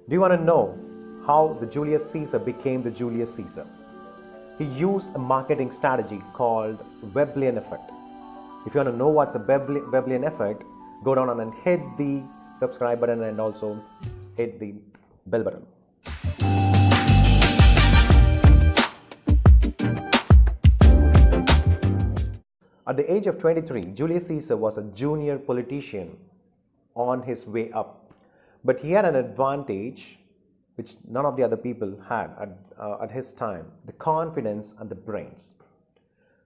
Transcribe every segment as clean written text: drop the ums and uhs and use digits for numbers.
Do you want to know how the Julius Caesar became the Julius Caesar? He used a marketing strategy called Veblen Effect. If you want to know what's a Veblen Effect, go down and hit the subscribe button and also hit the bell button. At the age of 23, Julius Caesar was a junior politician on his way up. But he had an advantage which none of the other people had at his time: the confidence and the brains.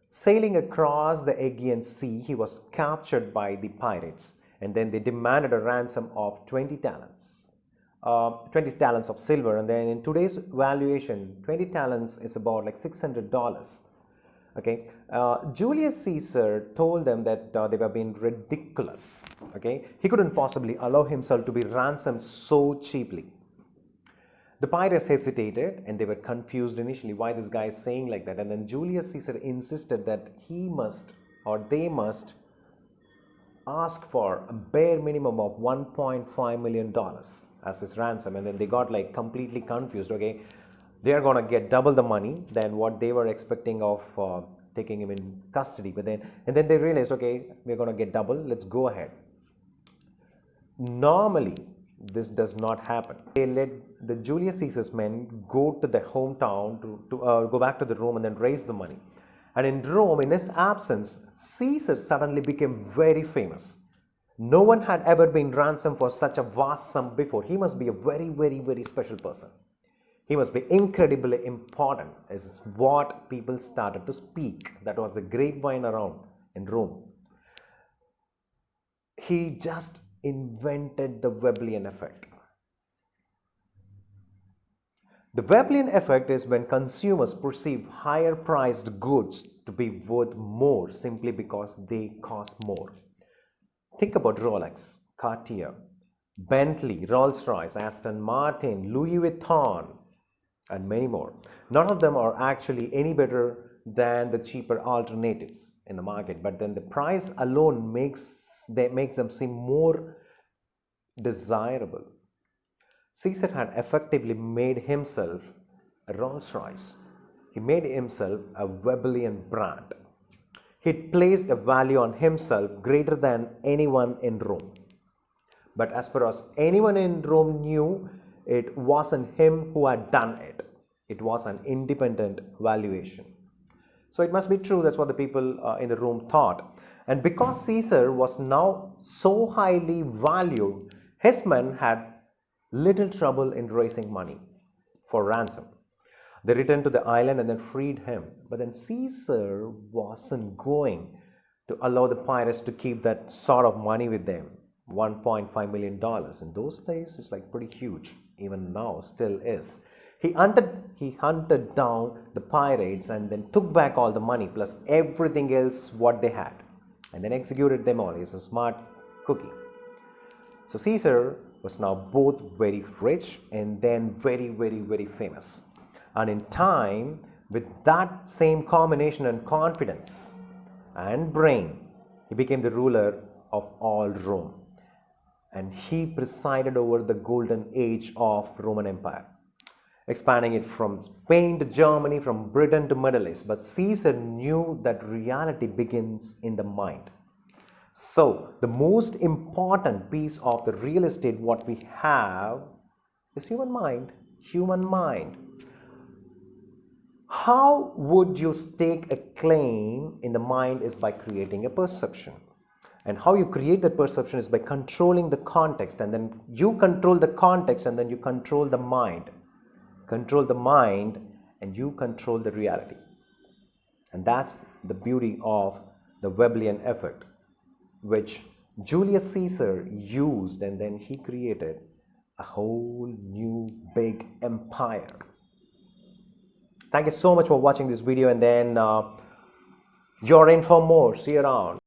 Sailing across the Aegean Sea, he was captured by the pirates, and then they demanded a ransom of 20 talents. 20 talents of silver, and then in today's valuation, 20 talents is about like $600. Okay, Julius Caesar told them that they were being ridiculous. Okay, he couldn't possibly allow himself to be ransomed so cheaply. The pirates hesitated and they were confused initially why this guy is saying like that, and then Julius Caesar insisted that he must or they must ask for a bare minimum of $1.5 million as his ransom, and then they got like completely confused. Okay, they are going to get double the money than what they were expecting of taking him in custody, but then they realized, okay, we're going to get double, let's go ahead. Normally this does not happen. They let the Julius Caesar's men go to their hometown to go back to the Rome and then raise the money. And in Rome, in his absence, Caesar suddenly became very famous. No one had ever been ransomed for such a vast sum before. He must be a very, very, very special person. He must be incredibly important, is what people started to speak. That was the grapevine around in Rome. He just invented the Veblen Effect. The Veblen Effect is when consumers perceive higher priced goods to be worth more simply because they cost more. Think about Rolex, Cartier, Bentley, Rolls-Royce, Aston Martin, Louis Vuitton, and many more. None of them are actually any better than the cheaper alternatives in the market, but then the price alone makes them seem more desirable. Caesar had effectively made himself a Rolls-Royce. He made himself a Veblen brand. He placed a value on himself greater than anyone in Rome. But as far as anyone in Rome knew, it wasn't him who had done it. It was an independent valuation. So it must be true, that's what the people in the room thought. And because Caesar was now so highly valued, his men had little trouble in raising money for ransom. They returned to the island and then freed him. But then Caesar wasn't going to allow the pirates to keep that sort of money with them. $1.5 million. In those days, it's like pretty huge. Even now, still is. He hunted down the pirates and then took back all the money plus everything else what they had, and then executed them all. He's a smart cookie. So Caesar was now both very rich and then very, very, very famous. And in time, with that same combination and confidence and brain, he became the ruler of all Rome. And he presided over the golden age of Roman Empire, expanding it from Spain to Germany, from Britain to Middle East. But Caesar knew that reality begins in the mind. So the most important piece of the real estate what we have is human mind. Human mind. How would you stake a claim in the mind is by creating a perception. And how you create that perception is by controlling the context, and then you control the context and then you control the mind. Control the mind and you control the reality. And that's the beauty of the Veblen Effect, which Julius Caesar used, and then he created a whole new big empire. Thank you so much for watching this video, and then you're in for more. See you around.